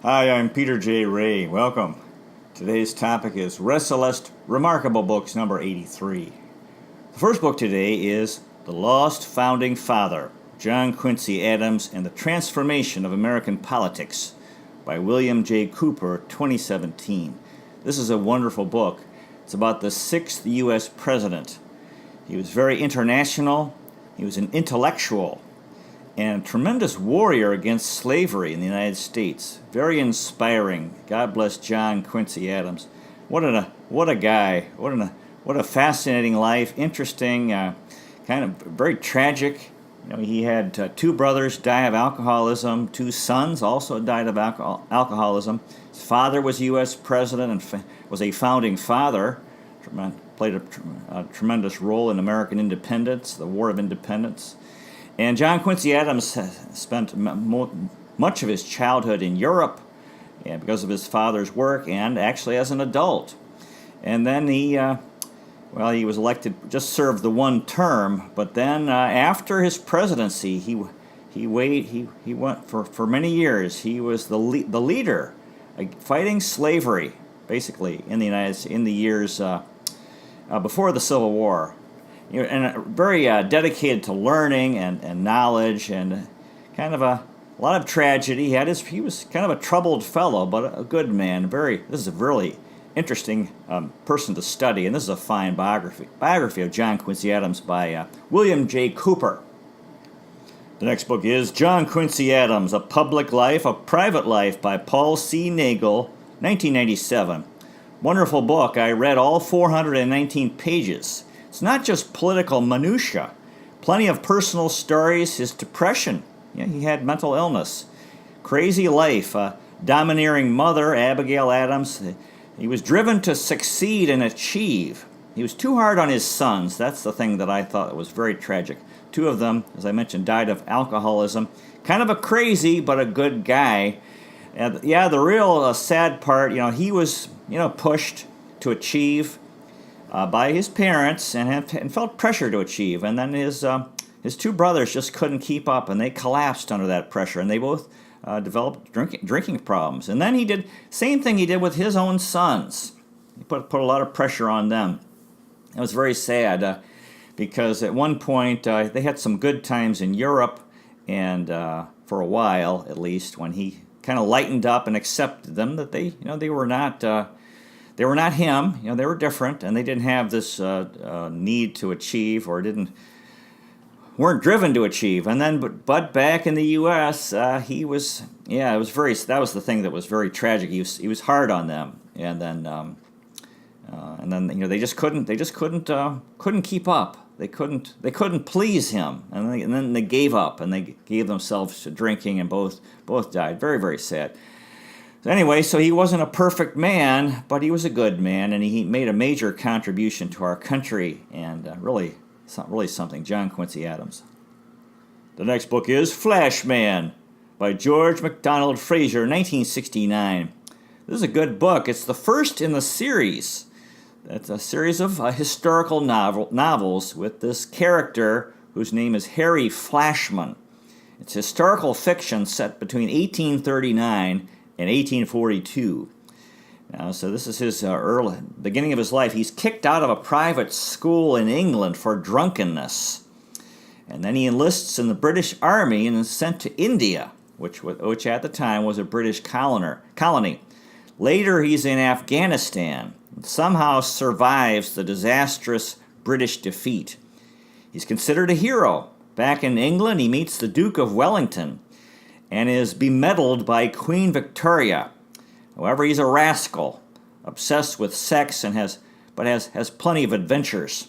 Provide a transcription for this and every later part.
Hi, I'm Peter J. Ray. Welcome. Today's topic is Resalest Remarkable Books number 83. The first book today is The Lost Founding Father, John Quincy Adams and the Transformation of American Politics by William J. Cooper, 2017. This is a wonderful book. It's about the sixth U.S. president. He was very international. He was an intellectual and a tremendous warrior against slavery in the United States. Very inspiring. God bless John Quincy Adams. What a guy. What a fascinating life. Interesting. Kind of very tragic. He had two brothers die of alcoholism. Two sons also died of alcoholism. His father was U.S. president and was a founding father. Played a tremendous role in American independence, the War of Independence. And John Quincy Adams spent much of his childhood in Europe because of his father's work and actually as an adult. And then he was elected, just served the one term, but then after his presidency, he went for many years. He was the leader fighting slavery, basically, in the years before the Civil War. And very dedicated to learning and knowledge and kind of a lot of tragedy. He was kind of a troubled fellow, but a good man. This is a really interesting person to study, and this is a fine biography of John Quincy Adams by William J. Cooper. The next book is John Quincy Adams, A Public Life, A Private Life by Paul C. Nagel, 1997. Wonderful book. I read all 419 pages. It's not just political minutia. Plenty of personal stories. His depression. He had mental illness. Crazy life. Domineering mother, Abigail Adams. He was driven to succeed and achieve. He was too hard on his sons. That's the thing that I thought was very tragic. Two of them, as I mentioned, died of alcoholism. Kind of a crazy, but a good guy. And the real sad part, he was, pushed to achieve by his parents and felt pressure to achieve. And then his two brothers just couldn't keep up, and they collapsed under that pressure, and they both developed drinking problems. And then he did same thing he did with his own sons. He put a lot of pressure on them. It was very sad because at one point they had some good times in Europe, and for a while at least, when he kind of lightened up and accepted them, that they were not. They were not him. They were different, and they didn't have this need to achieve, or weren't driven to achieve. And then, but back in the U.S., he was. It was very. That was the thing that was very tragic. He was hard on them, and then they just couldn't. They just couldn't keep up. They couldn't please him, and then they gave up, and they gave themselves to drinking, and both died. Very, very sad. Anyway, so he wasn't a perfect man, but he was a good man, and he made a major contribution to our country, and really something. John Quincy Adams. The next book is Flashman by George MacDonald Fraser, 1969. This is a good book. It's the first in the series. It's a series of historical novels with this character whose name is Harry Flashman. It's historical fiction set between 1839 in 1842. So this is his early beginning of his life. He's kicked out of a private school in England for drunkenness, and then he enlists in the British Army and is sent to India, which at the time was a British colony. Later, he's in Afghanistan and somehow survives the disastrous British defeat. He's considered a hero. Back in England, he meets the Duke of Wellington and is bemedaled by Queen Victoria. However, he's a rascal, obsessed with sex, and has plenty of adventures.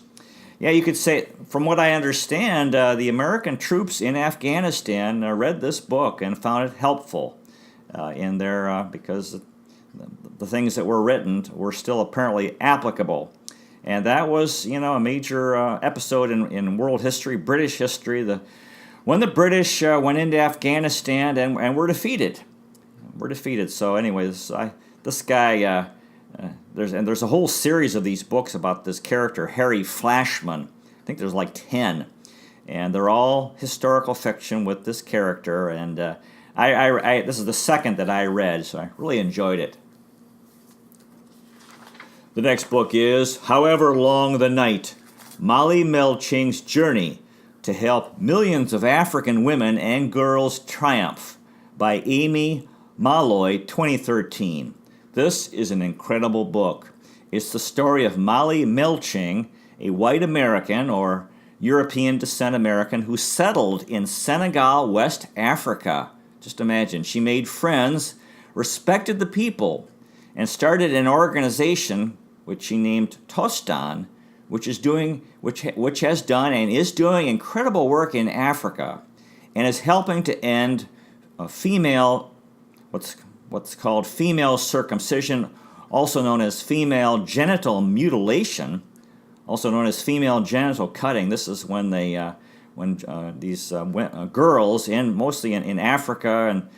You could say, from what I understand, the American troops in Afghanistan read this book and found it helpful in their because the things that were written were still apparently applicable. And that was, a major episode in world history, British history, when the British went into Afghanistan and were defeated. So anyway, this guy, there's a whole series of these books about this character, Harry Flashman. I think there's like 10. And they're all historical fiction with this character. And This is the second that I read, so I really enjoyed it. The next book is However Long the Night, Molly Melching's Journey to Help Millions of African Women and Girls Triumph by Amy Malloy, 2013. This is an incredible book. It's the story of Molly Melching, a white American or European descent American who settled in Senegal, West Africa. Just imagine, she made friends, respected the people, and started an organization which she named Tostan, which has done and is doing incredible work in Africa, and is helping to end what's called female circumcision, also known as female genital mutilation, also known as female genital cutting. This is when these girls, mostly in Africa and a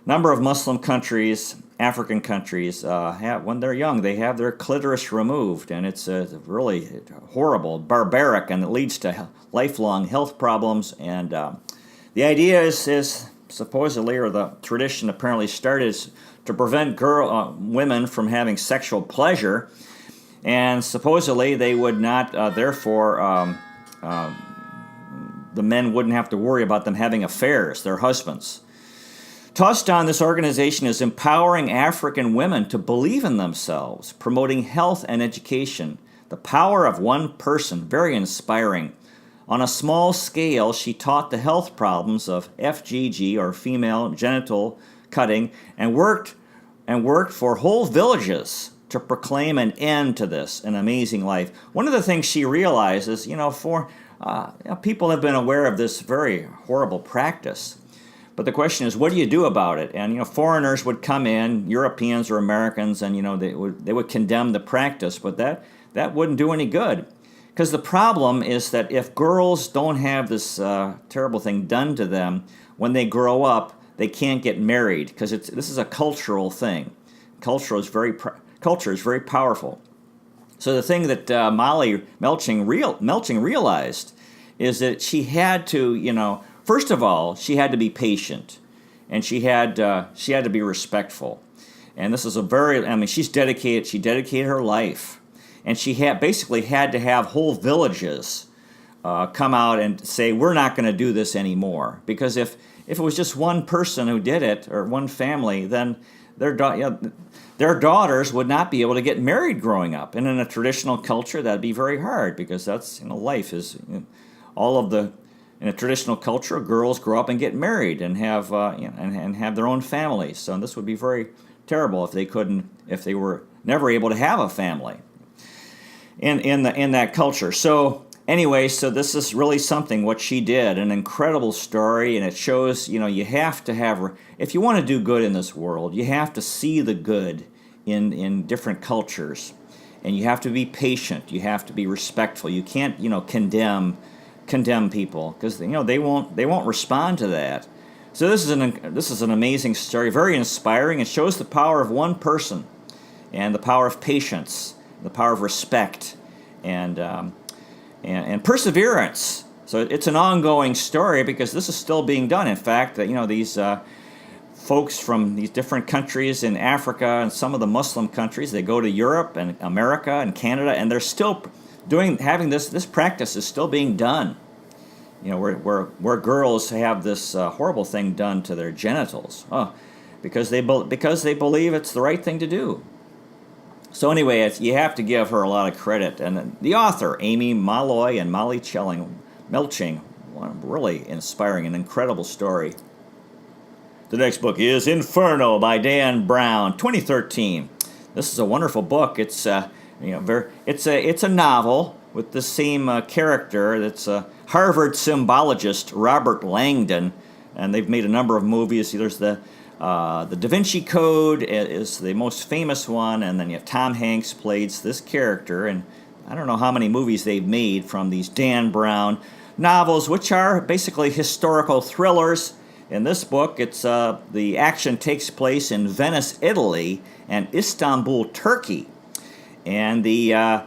number of Muslim countries, African countries, when they're young, they have their clitoris removed, and it's really horrible, barbaric, and it leads to lifelong health problems. And the idea is supposedly, or the tradition apparently started, is to prevent women from having sexual pleasure, and supposedly they would not, therefore, the men wouldn't have to worry about them having affairs, their husbands. Tostan, this organization, is empowering African women to believe in themselves, promoting health and education. The power of one person, very inspiring. On a small scale, she taught the health problems of FGG, or female genital cutting, and worked for whole villages to proclaim an end to this, an amazing life. One of the things she realizes, people have been aware of this very horrible practice. But the question is, what do you do about it? And foreigners would come in, Europeans or Americans, and they would condemn the practice, but that wouldn't do any good. Because the problem is that if girls don't have this terrible thing done to them, when they grow up, they can't get married, because this is a cultural thing. Culture is very powerful. So the thing that Molly Melching realized is that she had to, first of all, she had to be patient, and she had to be respectful. And this is she's dedicated. She dedicated her life, and she basically had to have whole villages come out and say, we're not going to do this anymore. Because if it was just one person who did it, or one family, then their daughters would not be able to get married growing up. And in a traditional culture, that'd be very hard, because that's life is in a traditional culture, girls grow up and get married and have and have their own families. So this would be very terrible if they were never able to have a family in that culture. So anyway, so this is really something what she did, an incredible story, and it shows you have to have, if you want to do good in this world, you have to see the good in different cultures, and you have to be patient. You have to be respectful. You can't condemn people, because they won't respond to that. So this is an amazing story, very inspiring. It shows the power of one person, and the power of patience, the power of respect, and perseverance. So it's an ongoing story, because this is still being done. In fact, these folks from these different countries in Africa and some of the Muslim countries, they go to Europe and America and Canada, and they're still having this practice is still being done. Where girls have this horrible thing done to their genitals, because they believe it's the right thing to do. So anyway, you have to give her a lot of credit. And the author, Amy Malloy and Molly Melching, really inspiring, an incredible story. The next book is Inferno by Dan Brown, 2013. This is a wonderful book. It's it's a novel with the same character. That's Harvard symbologist Robert Langdon, and they've made a number of movies. There's the Da Vinci Code is the most famous one, and then you have Tom Hanks plays this character, and I don't know how many movies they've made from these Dan Brown novels, which are basically historical thrillers. In this book, it's the action takes place in Venice, Italy, and Istanbul, Turkey, and the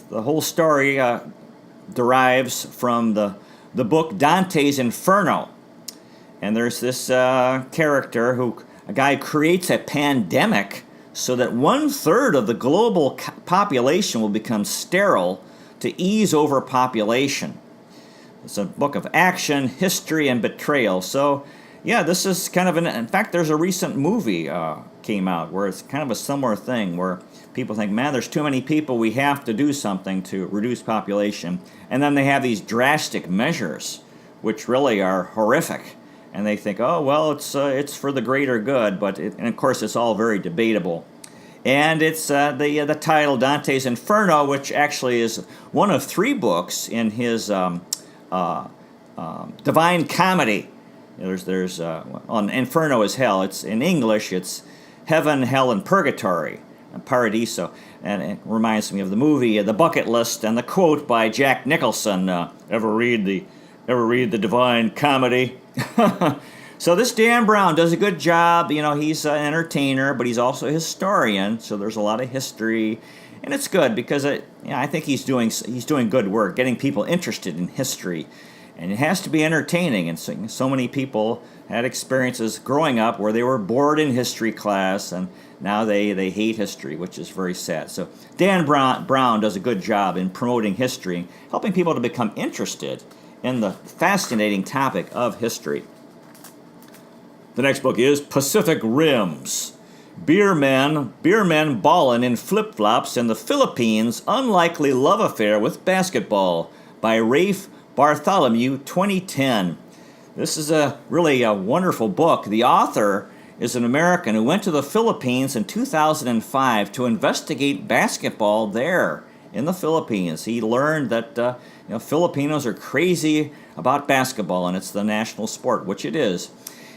whole story derives from the book Dante's Inferno. And there's this character a guy creates a pandemic so that 1/3 of the global population will become sterile to ease overpopulation. It's a book of action, history, and betrayal. So, yeah, this is kind of in fact, there's a recent movie came out where it's kind of a similar thing where people think, man, there's too many people, we have to do something to reduce population. And then they have these drastic measures, which really are horrific. And they think, oh, well, it's for the greater good. And of course, it's all very debatable. And it's the title, Dante's Inferno, which actually is one of 3 books in his Divine Comedy. There's on Inferno is hell. It's in English. It's Heaven, Hell, and Purgatory, Paradiso, and it reminds me of the movie The Bucket List and the quote by Jack Nicholson. Ever read the Divine Comedy? So this Dan Brown does a good job. He's an entertainer, but he's also a historian. So there's a lot of history, and it's good because I think he's doing good work, getting people interested in history. And it has to be entertaining, and so many people had experiences growing up where they were bored in history class, and now they hate history, which is very sad. So Dan Brown does a good job in promoting history, helping people to become interested in the fascinating topic of history. The next book is Pacific Rims. Beer men ballin' in flip-flops in the Philippines, unlikely love affair with basketball, by Rafe Bartholomew, 2010. This is really a wonderful book. The author is an American who went to the Philippines in 2005 to investigate basketball there in the Philippines. He learned that Filipinos are crazy about basketball, and it's the national sport, which it is.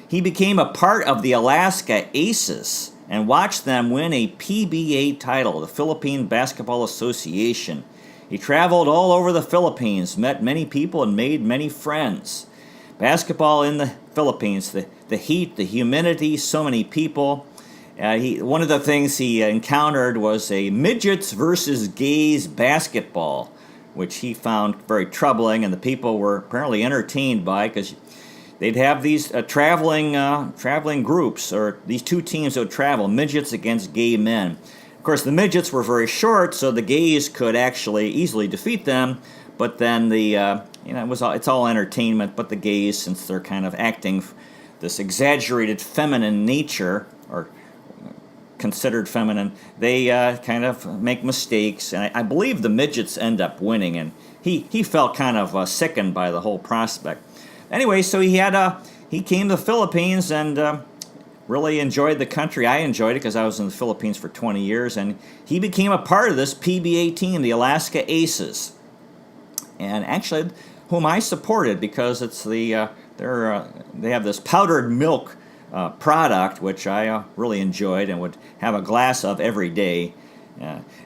He became a part of the Alaska Aces and watched them win a PBA title, the Philippine Basketball Association. He traveled all over the Philippines, met many people, and made many friends. Basketball in the Philippines, the heat, the humidity, so many people. One of the things he encountered was a midgets versus gays basketball, which he found very troubling, and the people were apparently entertained by, because they'd have these traveling groups, or these 2 teams that would travel, midgets against gay men. Of course, the midgets were very short, so the gays could actually easily defeat them. But then it's all entertainment. But the gays, since they're kind of acting this exaggerated feminine nature, or considered feminine, they kind of make mistakes. And I believe the midgets end up winning. And he felt kind of sickened by the whole prospect. Anyway, so he came to the Philippines and really enjoyed the country. I enjoyed it because I was in the Philippines for 20 years, and he became a part of this PBA team, the Alaska Aces, and actually, whom I supported because it's they have this powdered milk product, which I really enjoyed and would have a glass of every day.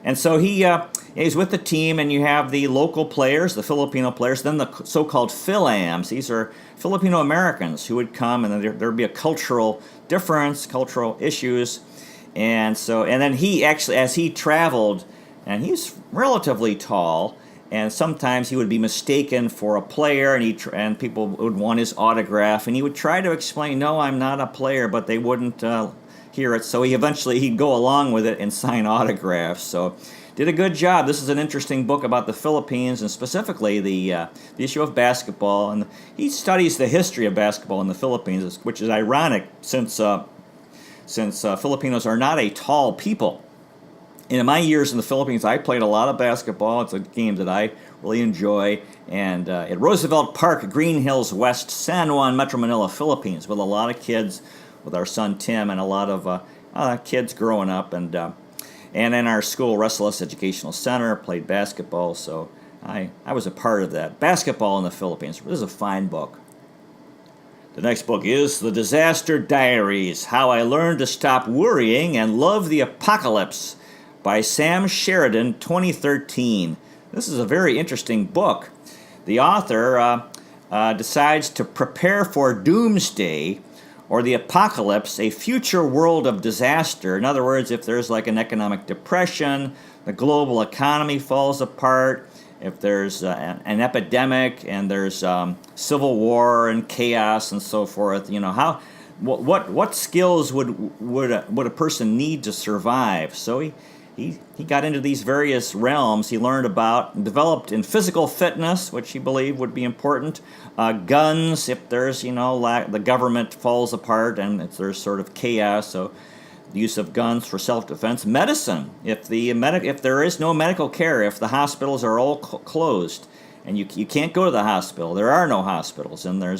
And so he's with the team, and you have the local players, the Filipino players, then the so-called Philams. These are Filipino Americans who would come, and then there'd be a cultural difference, cultural issues. And then he actually, as he traveled, and he's relatively tall, and sometimes he would be mistaken for a player, and people would want his autograph, and he would try to explain, no, I'm not a player, but they wouldn't hear it. So he'd go along with it and sign autographs. So did a good job. This is an interesting book about the Philippines, and specifically the issue of basketball. And he studies the history of basketball in the Philippines, which is ironic since Filipinos are not a tall people. In my years in the Philippines, I played a lot of basketball. It's a game that I really enjoy. And at Roosevelt Park, Green Hills West, San Juan, Metro Manila, Philippines, with a lot of kids, with our son Tim, and a lot of kids growing up. And in our school, Resalest Educational Center, played basketball. So I was a part of that. Basketball in the Philippines. This is a fine book. The next book is The Disaster Diaries, How I Learned to Stop Worrying and Love the Apocalypse, by Sam Sheridan, 2013. This is a very interesting book. The author decides to prepare for doomsday, or the apocalypse, a future world of disaster. In other words, if there's like an economic depression, the global economy falls apart, if there's an epidemic and there's civil war and chaos and so forth. What skills would a person need to survive? So he got into these various realms. He learned about and developed in physical fitness, which he believed would be important. Guns, if there's the government falls apart and if there's sort of chaos, so the use of guns for self-defense. Medicine, if there is no medical care, if the hospitals are all closed and you can't go to the hospital, there are no hospitals, and they're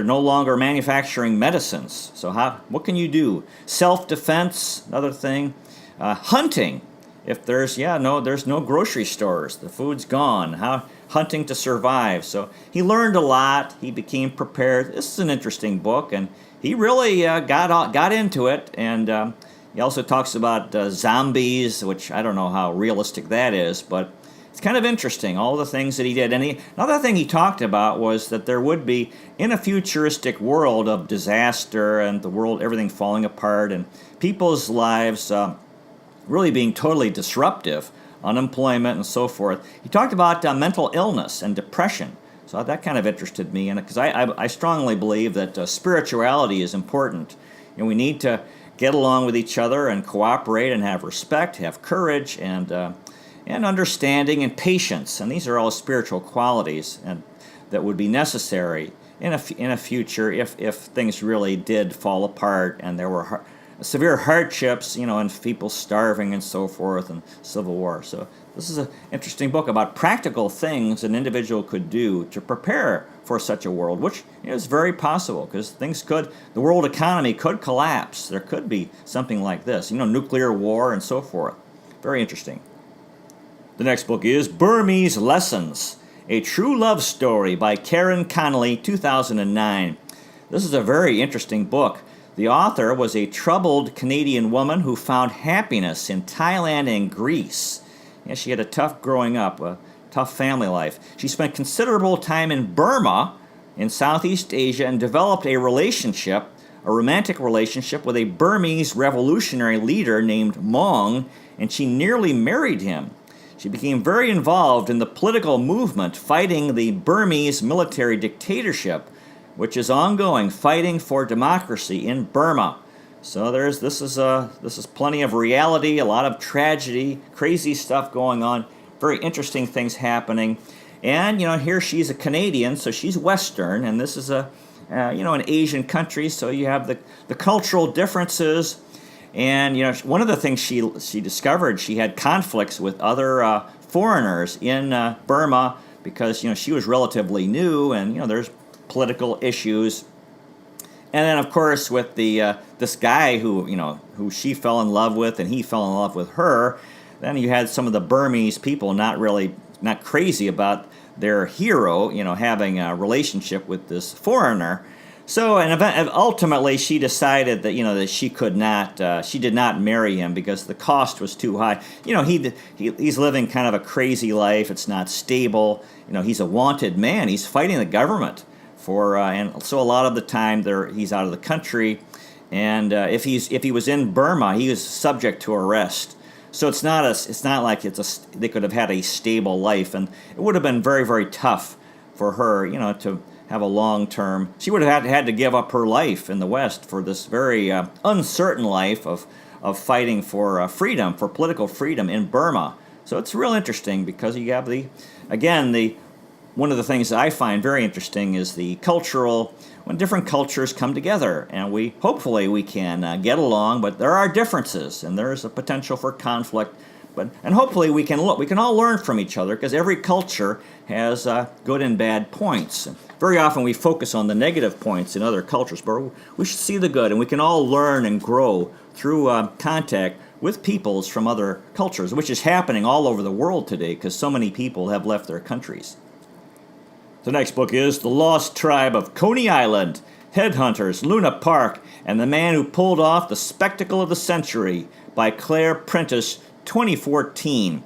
no longer manufacturing medicines. So what can you do? Self-defense, another thing. Hunting, if there's no grocery stores, the food's gone. Hunting to survive. So he learned a lot. He became prepared. This is an interesting book, and he really got into it. And he also talks about zombies, which I don't know how realistic that is, but it's kind of interesting, all the things that he did. And another thing he talked about was that there would be, in a futuristic world of disaster and the world, everything falling apart and people's lives really being totally disruptive, unemployment and so forth. He talked about mental illness and depression. So that kind of interested me, and because I strongly believe that spirituality is important. We need to get along with each other and cooperate and have respect, have courage, and understanding and patience. And these are all spiritual qualities and that would be necessary in a future if things really did fall apart and there were severe hardships, and people starving and so forth, and civil war. So this is an interesting book about practical things an individual could do to prepare for such a world, which is very possible because the world economy could collapse. There could be something like this, nuclear war and so forth. Very interesting. The next book is Burmese Lessons, a True Love Story by Karen Coney, 2009. This is a very interesting book. The author was a troubled Canadian woman who found happiness in Thailand and Greece. She had a tough growing up, a tough family life. She spent considerable time in Burma, in Southeast Asia, and developed a romantic relationship with a Burmese revolutionary leader named Maung, and she nearly married him. She became very involved in the political movement fighting the Burmese military dictatorship, which is ongoing, fighting for democracy in Burma. So this is plenty of reality, a lot of tragedy, crazy stuff going on, very interesting things happening. And here she's a Canadian, so she's Western, and this is an Asian country, so you have the cultural differences. And one of the things she discovered, she had conflicts with other foreigners in Burma because she was relatively new, and there's political issues. And then of course with this guy who she fell in love with and he fell in love with her, then you had some of the Burmese people not crazy about their hero having a relationship with this foreigner. So and ultimately she decided that that she did not marry him because the cost was too high. He's living kind of a crazy life. It's not stable. He's a wanted man. He's fighting the government and so a lot of the time he's out of the country, and if he was in Burma, he was subject to arrest. So it's not like they could have had a stable life, and it would have been very, very tough for her, to have a long-term. She would have had to give up her life in the West for this very uncertain life of fighting for freedom, for political freedom in Burma. So it's real interesting because you have one of the things that I find very interesting is when different cultures come together, and hopefully we can get along, but there are differences, and there's a potential for conflict. And hopefully we can all learn from each other because every culture has good and bad points. Very often we focus on the negative points in other cultures, but we should see the good, and we can all learn and grow through contact with peoples from other cultures, which is happening all over the world today because so many people have left their countries. The next book is The Lost Tribe of Coney Island, Headhunters, Luna Park, and the Man Who Pulled Off the Spectacle of the Century by Claire Prentice, 2014.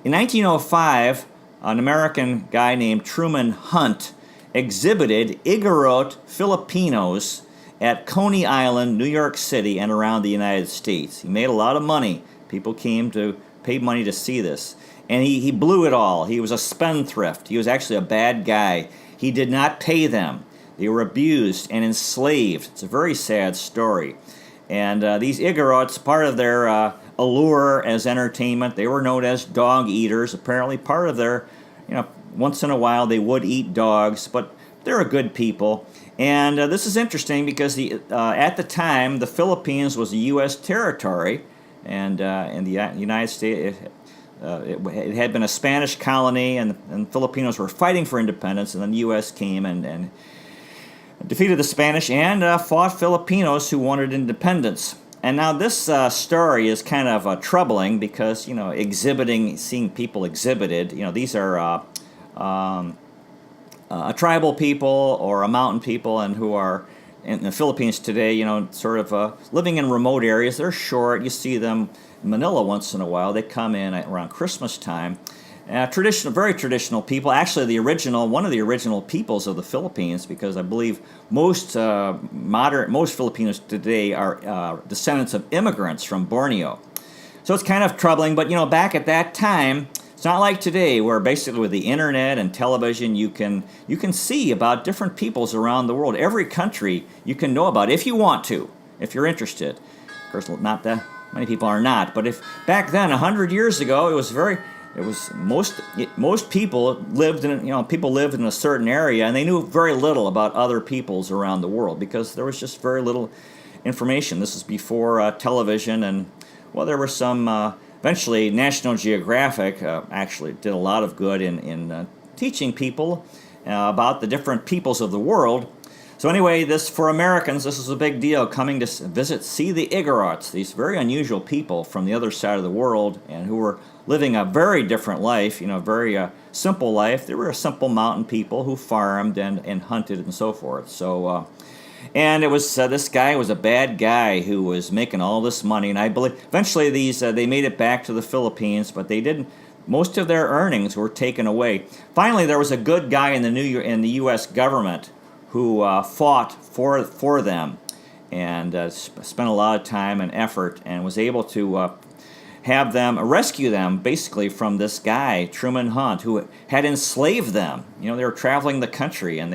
In 1905, an American guy named Truman Hunt exhibited Igorot Filipinos at Coney Island, New York City, and around the United States. He made a lot of money. People came to pay money to see this. and he blew it all. He was a spendthrift. He was actually a bad guy. He did not pay them. They were abused and enslaved. It's a very sad story. And these Igorots, part of their allure as entertainment, they were known as dog eaters. Apparently, part of their, once in a while they would eat dogs, but they're a good people. And this is interesting because at the time, the Philippines was a U.S. territory, and in the United States, it had been a Spanish colony, and Filipinos were fighting for independence, and then the U.S. came and defeated the Spanish and fought Filipinos who wanted independence. And now this story is kind of troubling because, seeing people exhibited, these are a tribal people or a mountain people, and who are in the Philippines today, sort of living in remote areas. They're short. You see them in Manila once in a while. They come in around Christmas time. Very traditional people. Actually, one of the original peoples of the Philippines, because I believe most Filipinos today are descendants of immigrants from Borneo. So it's kind of troubling. But back at that time, it's not like today, where basically with the internet and television, you can see about different peoples around the world. Every country you can know about if you want to, if you're interested. Of course, not that many people are not. But if back then, 100 years ago, most people lived in a certain area, and they knew very little about other peoples around the world because there was just very little information. This is before television, and there were some. Eventually, National Geographic actually did a lot of good in teaching people about the different peoples of the world. So anyway, for Americans, this is a big deal, coming to see the Igorots, these very unusual people from the other side of the world, and who were living a very different life, very simple life. They were a simple mountain people who farmed and hunted and so forth. So, and it was this guy was a bad guy who was making all this money, and I believe eventually they made it back to the Philippines, but they didn't. Most of their earnings were taken away. Finally, there was a good guy in the U.S. government who fought for them and spent a lot of time and effort and was able to rescue them basically from this guy, Truman Hunt, who had enslaved them. They were traveling the country, and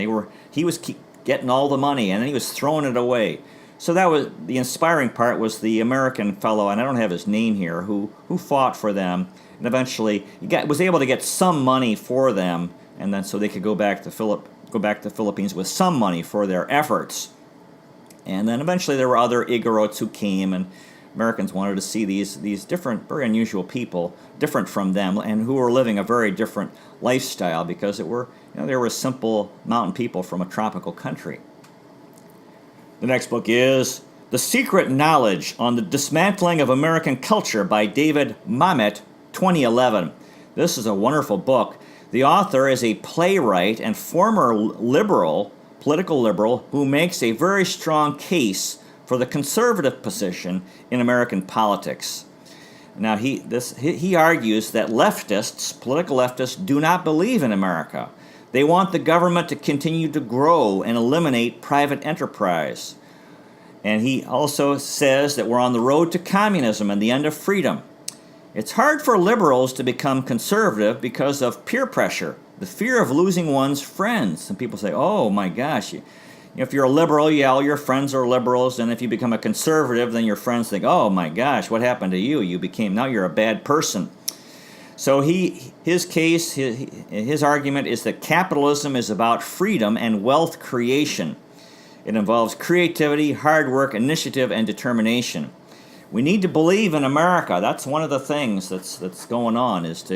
he was getting all the money, and then he was throwing it away. So that was the inspiring part, was the American fellow, and I don't have his name here, who fought for them, and eventually was able to get some money for them, and then so they could go back to the Philippines with some money for their efforts. And then eventually there were other Igorots who came, and Americans wanted to see these different, very unusual people, different from them, and who were living a very different lifestyle because they were simple mountain people from a tropical country. The next book is The Secret Knowledge on the Dismantling of American Culture by David Mamet, 2011. This is a wonderful book. The author is a playwright and former political liberal, who makes a very strong case for the conservative position in American politics. Now, he argues that political leftists, do not believe in America. They want the government to continue to grow and eliminate private enterprise. And he also says that we're on the road to communism and the end of freedom. It's hard for liberals to become conservative because of peer pressure, the fear of losing one's friends. And people say, oh my gosh, if you're a liberal, all your friends are liberals, and if you become a conservative, then your friends think, oh my gosh, what happened to you? Now you're a bad person. So his argument is that capitalism is about freedom and wealth creation. It involves creativity, hard work, initiative, and determination. We need to believe in America. That's one of the things that's going on. There's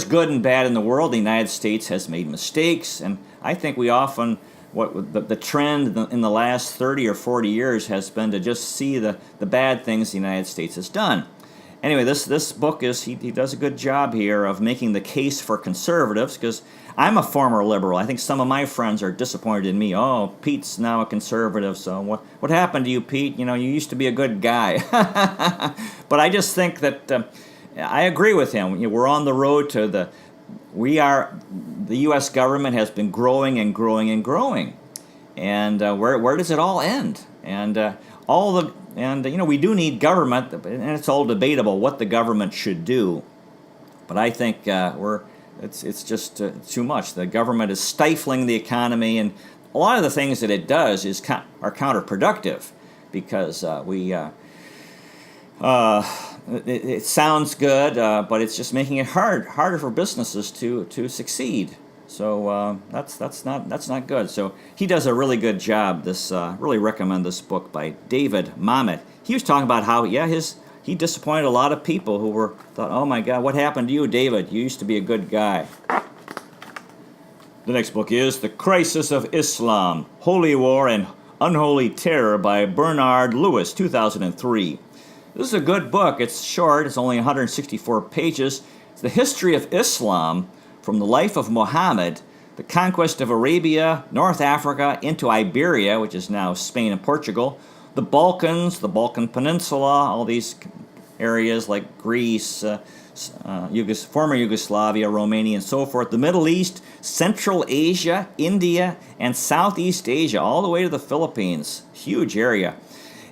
good and bad in the world. The United States has made mistakes, and I think we often the trend in the last 30 or 40 years has been to just see the bad things the United States has done. Anyway, this book he does a good job here of making the case for conservatives, because I'm a former liberal. I think some of my friends are disappointed in me. Oh, Pete's now a conservative, so what happened to you, Pete? You used to be a good guy. But I just think that I agree with him. We're on the road to the U.S. government has been growing and growing and growing, and where does it all end? And we do need government, and it's all debatable what the government should do. But I think it's just too much. The government is stifling the economy, and a lot of the things that it does are counterproductive, because it sounds good, but it's just making it harder for businesses to succeed. So that's not good. So he does a really good job. Really recommend this book by David Mamet. He was talking about how he disappointed a lot of people who thought, oh my God, what happened to you, David? You used to be a good guy. The next book is The Crisis of Islam, Holy War and Unholy Terror by Bernard Lewis, 2003. This is a good book. It's short. It's only 164 pages. It's the history of Islam from the life of Muhammad, the conquest of Arabia, North Africa, into Iberia, which is now Spain and Portugal, the Balkans, the Balkan Peninsula, all these areas like Greece, former Yugoslavia, Romania, and so forth, the Middle East, Central Asia, India, and Southeast Asia, all the way to the Philippines. Huge area.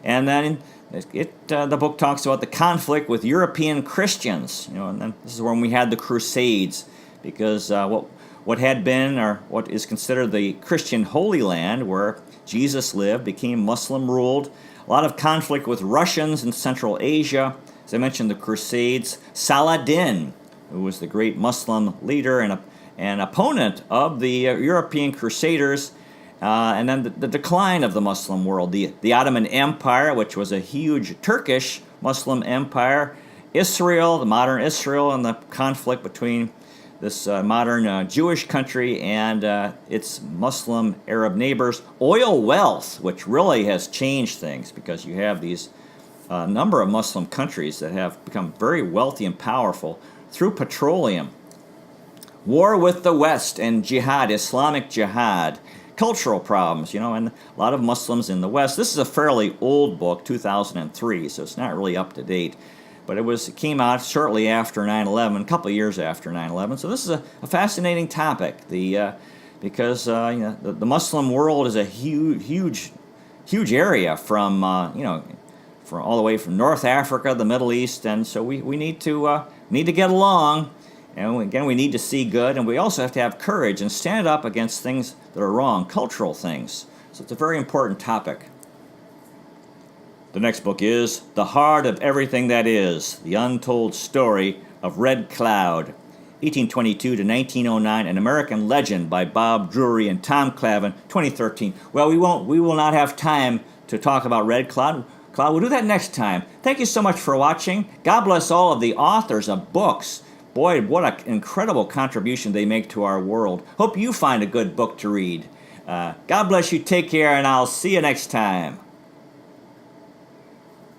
And then the book talks about the conflict with European Christians. And then this is when we had the Crusades, because what had been, or what is considered the Christian Holy Land, where Jesus lived, became Muslim ruled. A lot of conflict with Russians in Central Asia. As I mentioned, the Crusades. Saladin, who was the great Muslim leader and opponent of the European Crusaders. And then the decline of the Muslim world. The Ottoman Empire, which was a huge Turkish Muslim empire. Israel, the modern Israel, and the conflict between this modern Jewish country and its Muslim Arab neighbors. Oil wealth, which really has changed things, because you have these number of Muslim countries that have become very wealthy and powerful through petroleum. War with the West and jihad, Islamic jihad. Cultural problems, and a lot of Muslims in the West. This is a fairly old book, 2003, so it's not really up to date. But it came out shortly after 9/11, a couple of years after 9/11. So this is a fascinating topic. Because the Muslim world is a huge area from from all the way from North Africa, the Middle East, and so we need to get along. And again, we need to see good, and we also have to have courage and stand up against things that are wrong, cultural things. So it's a very important topic. The next book is The Heart of Everything That Is, The Untold Story of Red Cloud, 1822 to 1909, An American Legend by Bob Drury and Tom Clavin, 2013. Well, we will not have time to talk about Red Cloud. We'll do that next time. Thank you so much for watching. God bless all of the authors of books. Boy, what an incredible contribution they make to our world. Hope you find a good book to read. God bless you. Take care, and I'll see you next time.